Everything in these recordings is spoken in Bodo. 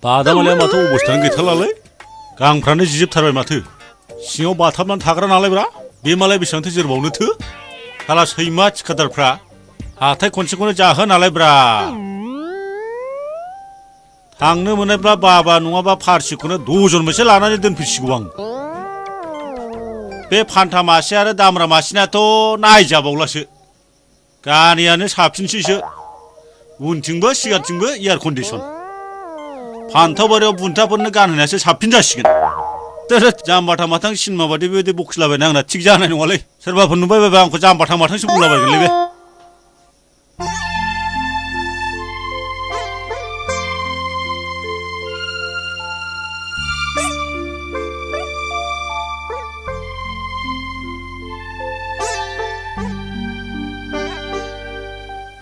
बादामालिया माथो अबस्थायानो गैथारलालै गांफ्रानो जिजोबथारबाय माथो सिङाव बाथाबनानै थाग्रा नालायब्रा बे मालाय बेसेबांथो जोरबावनोथो साला सैमा थिखादारफ्रा हाथाय खनसेखौनो जाहो नालायब्रा थांनो मोननायब्ला बाबा नङाबा फारसिखौनो दजन मोनसे लानानै दोनफैसिगौ आं बे फान्था मासे आरो दामरा मासेनाथ' नायजाबावलासो गारियानो साबसिनसैसो उनथिंबो सिगांथिंबो एयार कन्डिसन फान्थाव बारियाव बुन्थाफोरनो गानहोनायासो साबसिन जासिगोन जाम्बाथा माथां सिनेमा बादि बेबायदि बखिलाबायना आंना थिग जानाय नङालै सोरबाफोर नुबाय बायबा आंखौ जाम्बाथा माथांसो बुंलाबायगोनलै बे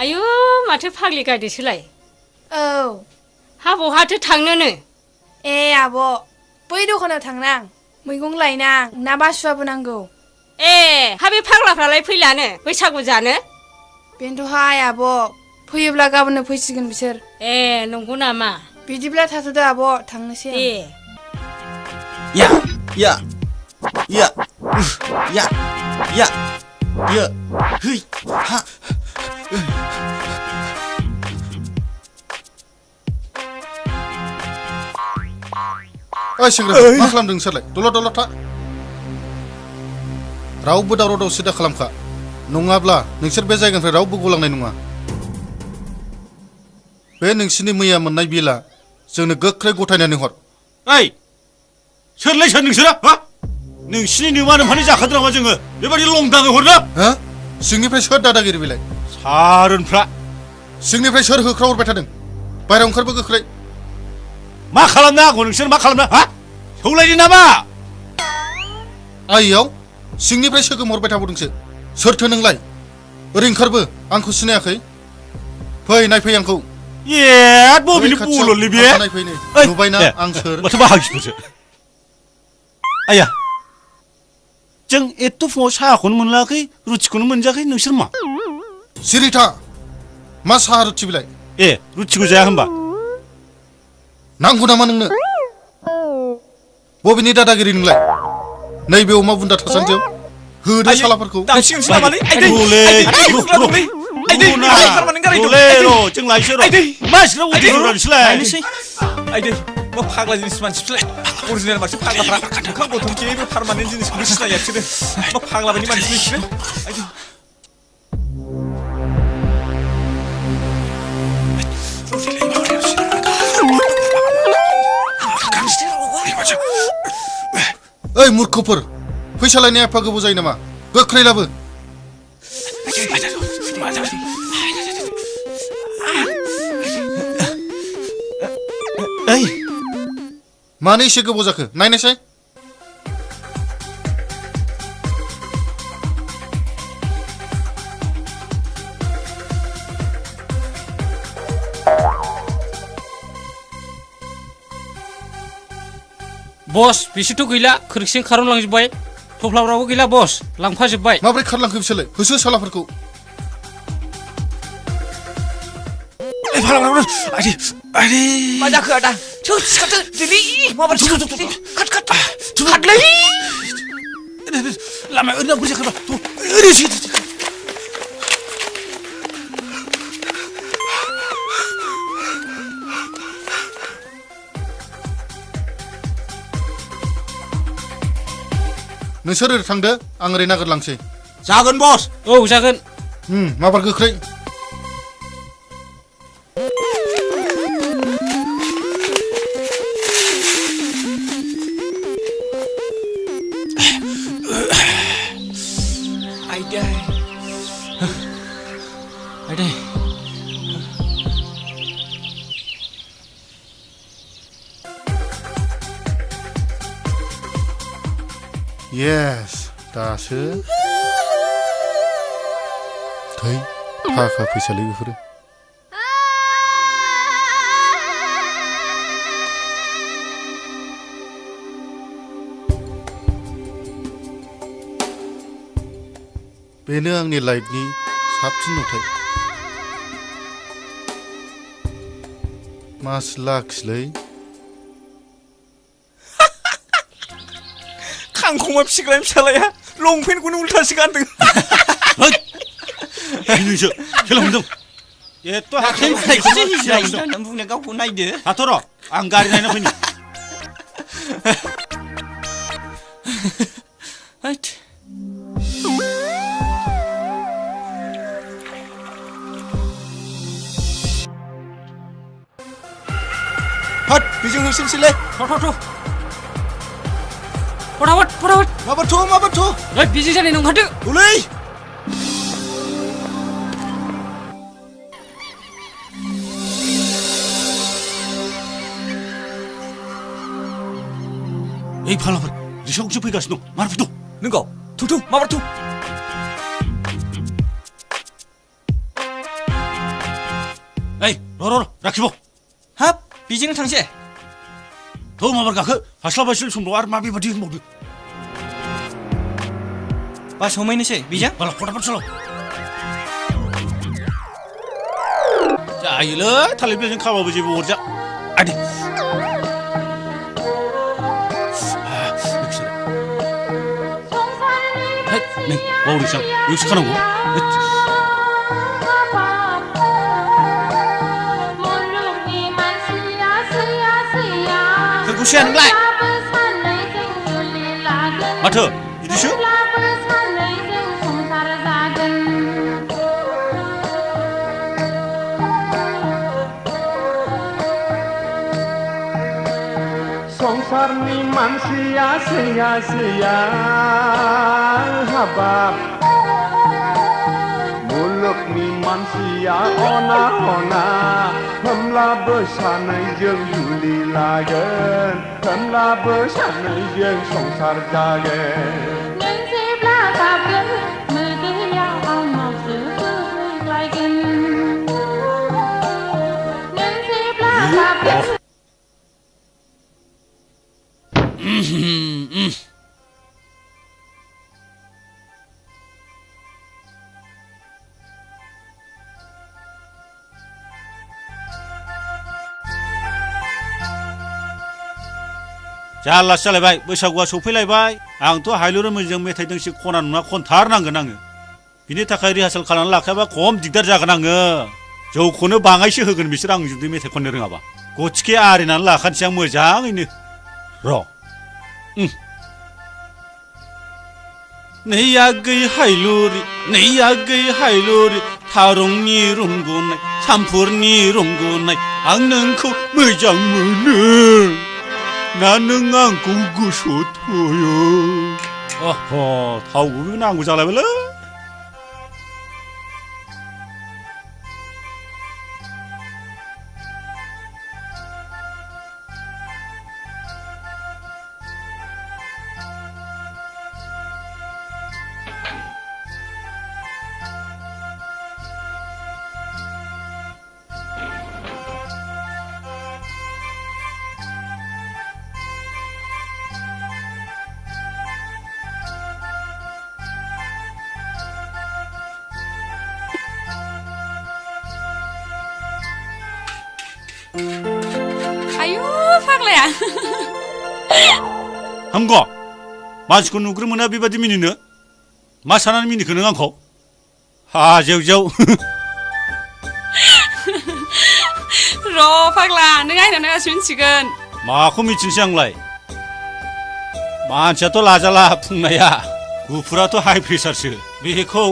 आयु माथो फाग्लि गायदोसोलाय औ हा बहाथो थांनोनो ए आब' बै दखानाव थांनां मैगं लायनां ना बासुआबो नांगौ ए हा बे फाग्लाफ्रालाय फैलानो बैसागु जानो बेनोथ'हाय आब' फैयोब्ला गाबोननो फैसिगोन बिसोर ए नंगौ नामा बिदिब्ला थाथ'दो आब' थांनोसै ए या या या या या या है हा ओइ सेंग्रा मा खालामदों नोंसोरलाय दलद था रावबो दावराव दावसि दा खालामखा नङाब्ला नोंसोर बे जायगानिफ्राय रावबो गलांनाय नङा बे नोंसिनि मैया मोननाय बिला जोंनो गोख्रै गथायनानै हर ओइ सोरलाय सोर नोंसोरो हा नोंसिनि नोमा नोम्फानि जाखादों नामा जोङो बेबायदि लंदाङै हरनो हो सिंनिफ्राय सोर दादागिरि बिलाय सारोनफ्रा सिंनिफ्राय सोर होख्राव हरबाय थादों बायरायाव ओंखारबो गोख्रै मा खालामनो आंखौ नोंसोर मा खालामनो हा सौलायदो नामा आइयाव सिंनिफ्राय सोगोम हरबाय थाबावदोंसो सोरथो नोंलाय ओरै ओंखारबो आंखौ सिनायाखै फै नायफै आंखौ ए बबेनि बुल'लै बे नायफैनो नुबायना आं सोर माथो बाहागिफोरसो आया जों एथ' फुङाव साहाखौनो मोनलाखै रुटिखौनो मोनजायाखै नोंसोर मा सिरिथा मा साहा रुटि बिलाय ए रुटिखौ जाया होनबा नांगौ नामा नोंनो बबेनि दादागिरि नोंलाय नैबे अमा बुन्दा थासान्दियाव होदो सालाफोरखौ दांसिगोनसो नामालै जों लायसै र' मानसिफ्रा उदै दुरानोसैलाय आइदै मा फाग्ला जिनिस मानसिफोरलाय अरिजिनेल मानसि फाग्लाफ्रा ओंखाम गथ'मखि बे पारमानेन्ट जिनिसखौनो सिनाया बिसोरो मा फाग्ला बायदि मानसि बिसोरो आइदै ओइ मूर्खफोर फैसा लायनाया एफा गोबाव जायो नामा गोख्रै लाबो ओइ मानो एसे गोबाव जाखो नायनायसाय बस बिसोरथ' गैला खोरखिजों खारनलांजोब्बाय थफ्लाफ्राबो गैला बस लांफाजोब्बाय माब्रै खारलांखो बिसोरलाय होसो सालाफोरखौ मा जाखो आदा सिखारदो दिनै माबायदि खाट खाटलै लामाया ओरैनो बुरजा खारबा ओरैसो नोंसोर ओरै थांदो आं ओरै नागिरलांसै जागोन बस औ जागोन माबार गोख्रै आइदै येस दासो थै थाखा फैसालै बेफोरो बेनो आंनि लाइफनि साबसिन नुथाय मास लाखिलै खांखमा फिसिग्रानि फिसालाया लंपेन्टखौनो उल्थासो गानदों बिनोसो खेला हमदों एथ' हाथाय मालायखौसो हिजरा हिजरा होननानै बुंनो गावखौ नायदो हाथ' र' आं गारि नायना फैनि हैद हट बेजों होसोनोसैलै थ' फटाफट माबाथ' ओइ बिजि जानाय नंखादो औलै ओइ फाग्लाफोर रिसावसो फैगासिनो दं मार फैद' नोंगौ थौ माबाथ' ओइ र' राखिब' हाब बेजोंनो थांसै थ' माबार गाखो हास्लाबासै समफ्राव आरो मा बेबादि होनबावदो बास हमहैनोसै बेजों बाला फटाफट सालाव जायोलै थालिर बिलाइजों खाबाबो जेबो अरजा आदि नै बावदोंसो आं बेयावसो खानांगौ सोरखौसोया नोंलाय माथो बिदिसो संसारनि मानसिया सैया हाबाब मुलुगनि मानसिया अना होमब्लाबो सानैजों जुलि लागोन होमब्लाबो सानैजों संसार जागोन नों जेब्ला गाबगोन मोदैया आंनावसो बोहैलायगोन नों जेब्ला गाबगोन जारलासो जालायबाय बैसागुआ सफैलायबाय आंथ' हायलुर मोजां मेथाइ दोंसे खना नङा खनथारनांगोन आङो बिनि थाखाय रिहार्सेल खालामनानै लाखायाबा खम दिगदार जागोन आङो जौखौनो बाङायसो होगोन बिसोर आं जुदि मेथाइ खननो रोङाबा गथिखे आरिनानै लाखानोसै आं मोजाङैनो र' नै आगै हायलुरि थारुंनि रुंगुनाय सामफुरनि रुंगुनाय आं नोंखौ मोजां मोनो ना नों आंखौ गोसोआव थायो थावबो नांगौ जालायबायलै आयु फाग्लाया हामग' मानसिखौ नुग्रो मोना बेबादि मिनिनो मा सानानै मिनिखो नों आंखौ हाजेव र' फाग्ला नों आयनाव नायगासिनो मिथिगोन माखौ मिथिनोसै आंलाय मानसियाथ' लाजाला फुंनाया गुफुराथ' हाइ प्रेसारसो बेखौ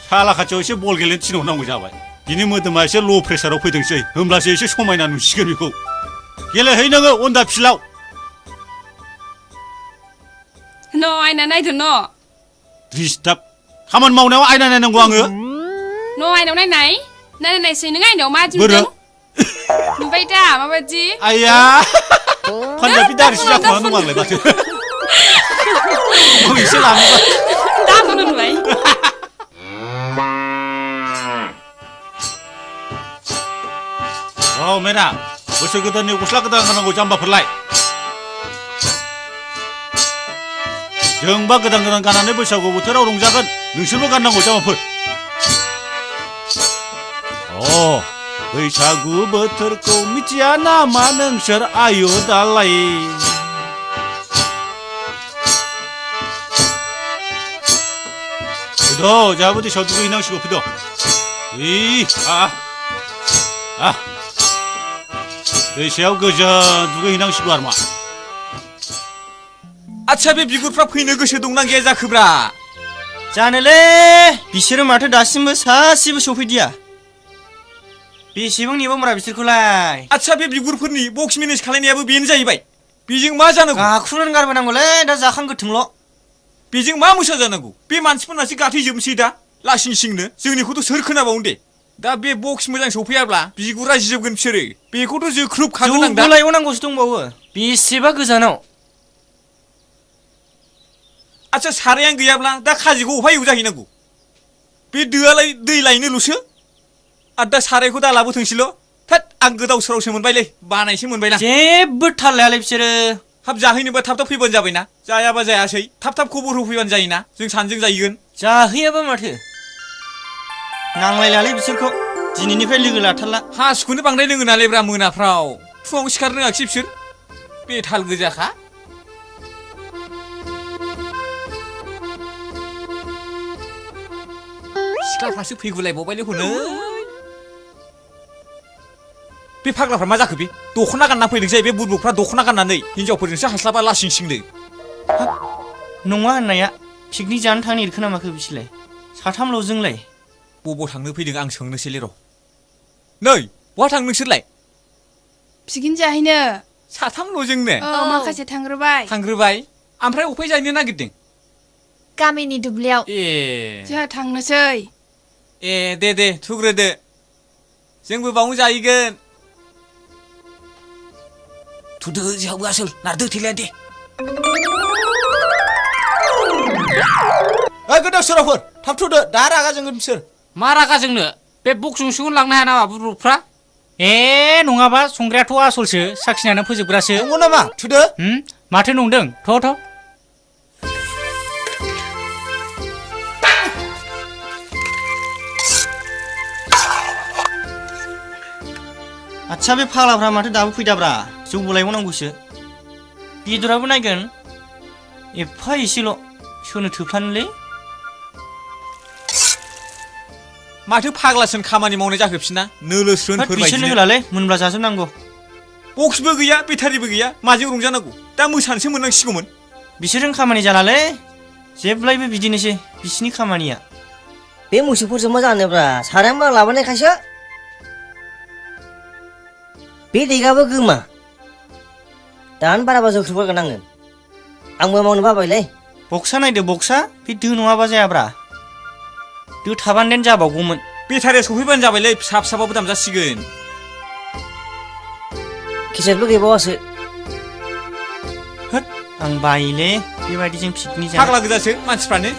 साला खाथियाव एसे बल गेलेनो थिनहरनांगौ जाबाय बिनि मोदोमा एसे ल' प्रेसाराव फैदोंसै होमब्लासो एसे समायना नुसिगोन बेखौ गेलेहै नोङो अनदा फिल्डआव न' आयना नायदो न' डिस्टार्ब खामानि मावनायाव आयना नायनांगौ आङो न' आयनाव नायनायसै नों आयनाव मा बोरो दिहुनदों नुबाय दा माबायदि आया पान्जाबि दारिसो जाखुमा दं आंलाय माथो एसे लानोबा दाखौनो नुबाय औ मेना बोसोर गोदाननि गस्ला गोदान गाननांगौ जाम्बाफोरलाय जोंबा गोदान गाननानै बैसागु बोथोराव रंजागोन नोंसोरबो गाननांगौ जाम्बाफोर बैसागु बोथोरखौ मिथिया नामा नोंसोर आयु दालाय फैद' जोंहाबो दैसायाव दुगैहैनांसिगौ फैद' दैसायाव गोजोन दुगैहैनांसिगौ आरो मा आच्छा बे बिगुरफ्रा फैनो गोसो दंना गैया जाखोब्रा जानोलै बिसोरो माथो दासिमबो सासेबो सफैदिया बेसेबां नेबावब्रा बिसोरखौलाय आच्छा बे बिगुरफोरनि बक्स मेनेज खालायनायाबो बेनो जाहैबाय बेजों मा जानांगौ गाख्रुनानै गारबोनांगौलै दा जाखां गोथोंल' बेजों मा मोसा जानांगौ बे मानसिफोरनासो गाथैजोबनोसै दा लासिं सिंनो जोंनिखौथ' सोर खोनाबावनो दे दा बे बक्स मोजां सफैयाब्ला बिगुरा जिजोबगोन बिसोरो बेखौथ' जोख्रुबखागोन आं दा लायबावनांगौसो दंबावो बेसेबा गोजानाव आच्छा सारायानो गैयाब्ला दा खाजिखौ अफाय जाहैनांगौ बे दोआलाय दै लायनोल'सो आरो दा सारायखौ दा लाबोथोंसैल' थोद आं गोदाव सोरावसो मोनबायलै बानायसो मोनबायलां जेबो थाल लायालै बिसोरो थाब जाहैनोबा थाब थाब फैबानो जाबायना जायाबा जायासै थाब थाब खबर होफैबानो जायोना जों सानैजों जाहैगोन जाहैयाबा माथो नांलायलालै बिसोरखौ दिनैनिफ्राय लोगो लाथारला हासुखौनो बांद्राय लोङो नालायब्रा मोनाफ्राव फुङाव सिखारनो रोङाखिसै बिसोर बेथाल गोजाखा सिख्लाफ्रासो फैगुलायबावबायलै हनै बे फाग्लाफ्रा मा जाखो बे दख'ना गानना फैदों जायो बे बुरबुकफ्रा दख'ना गाननानै हिनजावफोरजोंसो हास्लाबा लासिं सिंनो नङा होननाया पिकनिक जानो थांनो एरखोना माखो बिसोरलाय साथामल'जोंलाय बबाव थांनो फैदों आं सोंनोसैलै र' नै बहा थांनो नोंसोरलाय पिकनिक जाहैनो साथामल'जोंनो माखासे थांग्रोबाय ओमफ्राय अफाय जाहैनो नागिरदों गामिनि दुब्लियाव ए जोंहा थांनोसै ए दे थुग्रोदो जोंबो बावनो जाहैगोन थुदो जोंहाबो आसोल नारदो थैलाया दे गोदाव सोरावफोर थाब थुदो दा रागा जोंगोन बिसोर मा रागा जोंनो बे बक्सजोंसो लांनो हाया नामा बुरबुकफ्रा ए नङाबा संग्रायाथ' आसलसो साखिनानै फोजोबग्रासो नंगौ नामा थुदो माथो नंदों थ' आच्छा बे फाग्लाफ्रा माथो दाबो फैदाब्रा जौबो लायबावनांगौसो बेदराबो नायगोन एफा एसेल' सोरनो थोफ्लानोलै माथो फाग्लासोन खामानि मावनाय जाखो बिसोरना नोलो स्रोनफोर बिसोरनो होलालै मोनब्ला जाजोबनांगौ बक्सबो गैया बेटारिबो गैया माजों रंजानांगौ दा मोसानोसो मोननांसिगौमोन बिसोरजों खामानि जालालै जेब्लायबो बिदिनोसै बिसिनि खामानिया बे मोसौफोरजों मा जानोब्रा सारायाबो आं लाबोनायखायसो बे दैगाबो गोमा दानो बाराबा जोख्रुबगोन आङो आंबो मावनो बाबायलै बक्सा नायदो बक्सा बे दो नङाबा जायाब्रा दो थाबानो देन जाबावगौमोन बेटारिया सफैबानो जाबायलै फिसा फिसाबाबो दामजासिगोन केसेटबो गैबावासो होद आं बायोलै बेबायदिजों पिकनिक जानो फाग्ला गोजासो मानसिफ्रानो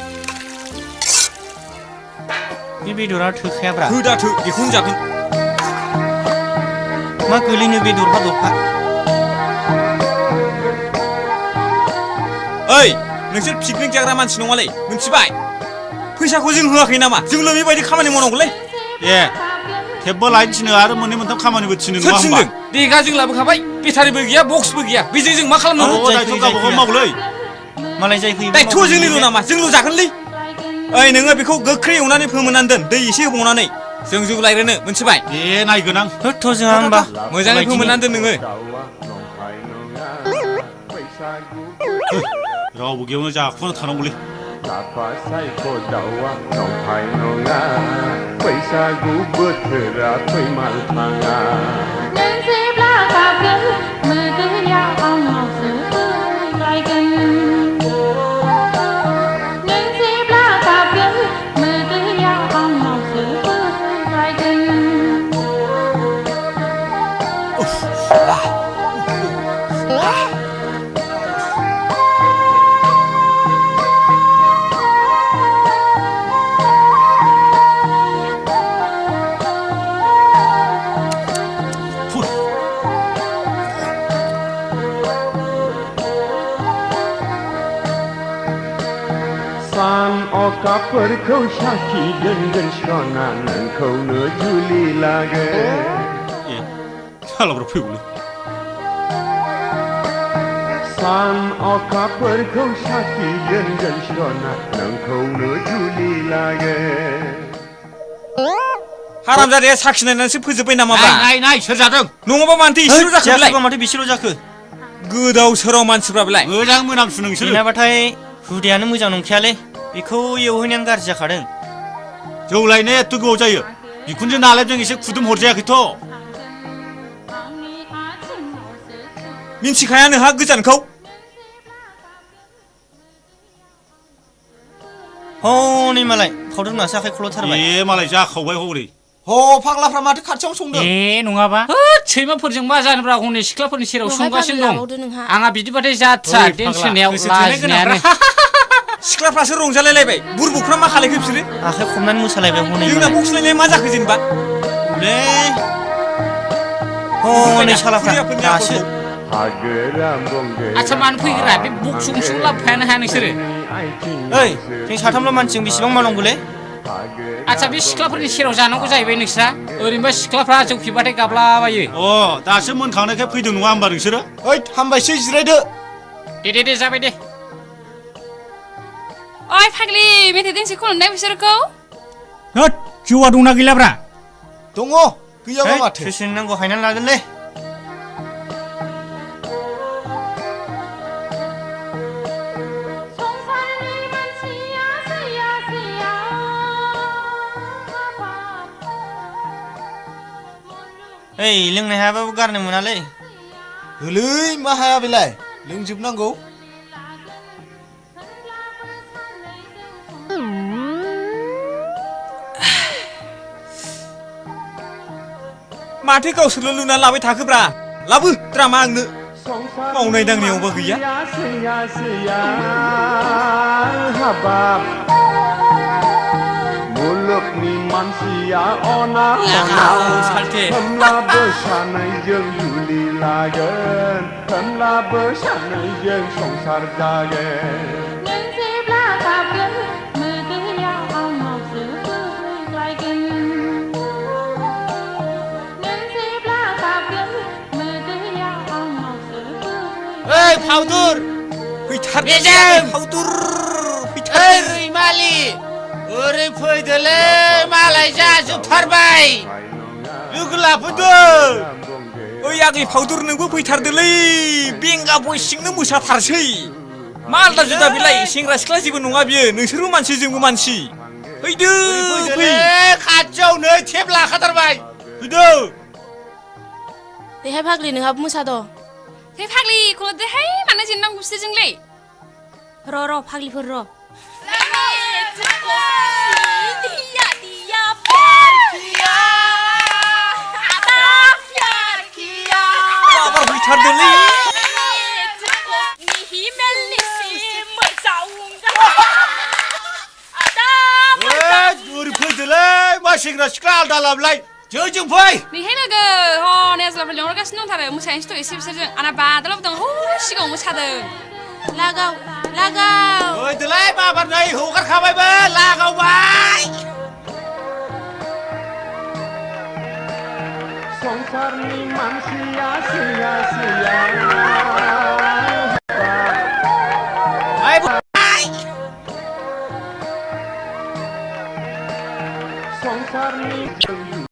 बे बेदरा थोखायाब्रा होदा थो बेखौनो जागोन मा गोलैनो बेदरफा दरफा ओइ नोंसोर पिकनिक जाग्रा मानसि नङालै मिथिबाय फैसाखौ जों होआखै नामा जोंल' बेबायदि खामानि मावनांगौलै ए टेबबो लायनो थिनो आरो मोननै मोनथाम खामानिबो थिनो नङा होमबा देगा जों लाबोखाबाय बेटारिबो गैया बक्सबो गैया बेजों जों मा खालामनांगौ दायथ' गावबागाव मावलै मालाय जाय फैयो दायथ' जोंनिल' नामा जोंल' जागोनलै ओइ नोङो बेखौ गोख्रै एवनानै फोमोननानै दोन दै एसे होबावनानै जों जौ लायरोनो मिथिबाय दे नायगोन आं होद थ' जोंहा होमबा मोजाङै फोमोननानै दोन नोङो रावबो गेवनो जाखुना थानांगौलै लाफा सायख' दाउआ नंखाय नङा बैसागु बोथोरा फैमाल थाङा नों जेब्ला गाबगोन मोदैया आंनावसो फैलायगोन नों जेब्ला गाबगोन मोदैया आंनावसो फैलायगोन सान अखाफोरखौ साखि दोनगोन सना नोंखौनो जुलि लागोन ए सालाब्रा फैगौलै सान अखाफोरखौ साखि दोनगोन सना नोंखौनो जुलि लागोन हारामजादाया साखिनायनानैसो फोजोब्बाय नामाब्रा नाय सोर जादों नङाबा मानोथो इसेल' जाखो बेलाय जाखोबा माथो बिसेल' जाखो गोदाव सोराव मानसिफ्रा बेलाय मोजां मोनामसु नोंसोरो बेनाबाथाय हुदायानो मोजां नंखायालै बेखौ एवहैनायानो गाज्रि जाखादों जौ लायनाया एथ' गोबाव जायो बिखुनजो नालायजों एसे खुदुम हरजायाखैथ' मिन्थिखाया नोंहा गोजानखौ हनै मालाय फावदों नासो आखाइ खल'थारबाय ए मालाय जाखावबाय हरै ह फाग्लाफ्रा माथो खाथियावनो संदों ए नङाबा होद सैमाफोरजों मा जानोब्रा हनै सिख्लाफोरनि सेराव संगासिनो दं आंहा बिदिबाथाय जाथ्रा टेनसनायाव लाजिनायानो सिख्लाफ्रासो रंजालायलायबाय बुरबुफ्रा मा खालायखो बिसोरो आखाइ खबनानै मोसालायबाय हनै जोंना बक्सलायनाया मा जाखो जेनेबा हनै सालाफ्रा दासो आच्छा मानो फैग्रा बे बक्स गंसेखौ लाबोफायानो हाया नोंसोरो ओइ जों साथामल' मानसिजों बेसेबां मावनांगौलै आच्छा बे सिख्लाफोरनि सेराव जानांगौ जाहैबाय नोंस्रा ओरैनोबा सिख्लाफ्रा जौ फेबाथाय गाबलाबायो अ दासो मोनखांनायखाय फैदों नङा होमबा नोंसोरो ओइ हामबायसै जिरायदो दे जाबाय दे ओइ फाग्लि मेथाइ दोंसे खननाय बिसोरखौ होद जौआ दंना गैलाब्रा दङ गैयाबा माथो सोरनो नांगौ हायनानै लागोनलै ओइ लोंनो हायाबाबो गारनो मोनालै होलै मा हाया बेलाय लोंजोबनांगौ माथो गावसोरल' लुनानै लाबाय थाखोब्रा लाबो द्रामा आंनो मावनाय दांनायावबा गैया मुलुगनि मानसिया अना होमब्लाबो सानैजों जुलि लागोन होमब्लाबो सानैजों संसार जागोन नों जेब्ला गाबगोन मोदैया आंनावसो बोहैलायगोन नों जेब्ला गाबगोन मोदैया आंनावसो बोहैलायगोन ओइ फाउदुर फैथार फाउदुर ओइ रैमालि ओरै फैदोलै मालाय जाजोबथारबाय लोगो लाफैदो ओइ आगै फाउदुर नोंबो फैथारदोलै बेंगा बयसिंनो मोसाथारसै मा आलदा जुदा बेलाय सेंग्रा सिख्ला जेबो नङा बियो नोंसोरबो मानसि जोंबो मानसि फैदो फै खाथियाव नै टेप लाखाथारबाय फैदो देहाय फाग्लि नोंहाबो मोसाद' हे फाग्लि खनदेहाय मानो जेननांगौ बिसोरजोंलै र' फाग्लिफोर र' माबार फैथारदोलै ओरै फैदोलै मा सेंग्रा सिख्ला आलदा लाबलाय जों फै नैहाय लोगो ह नेज्लाफोर लिंहरगासिनो दंथारो मोसाहैनोसै थ' एसे बिसोरजों आंना बादालाबो दं सिगाङाव मोसादों लागाव फैदोलै माबार नै हगारखाबायबो लागावबाय संसारनि मानसिया सैया सैया संसारनि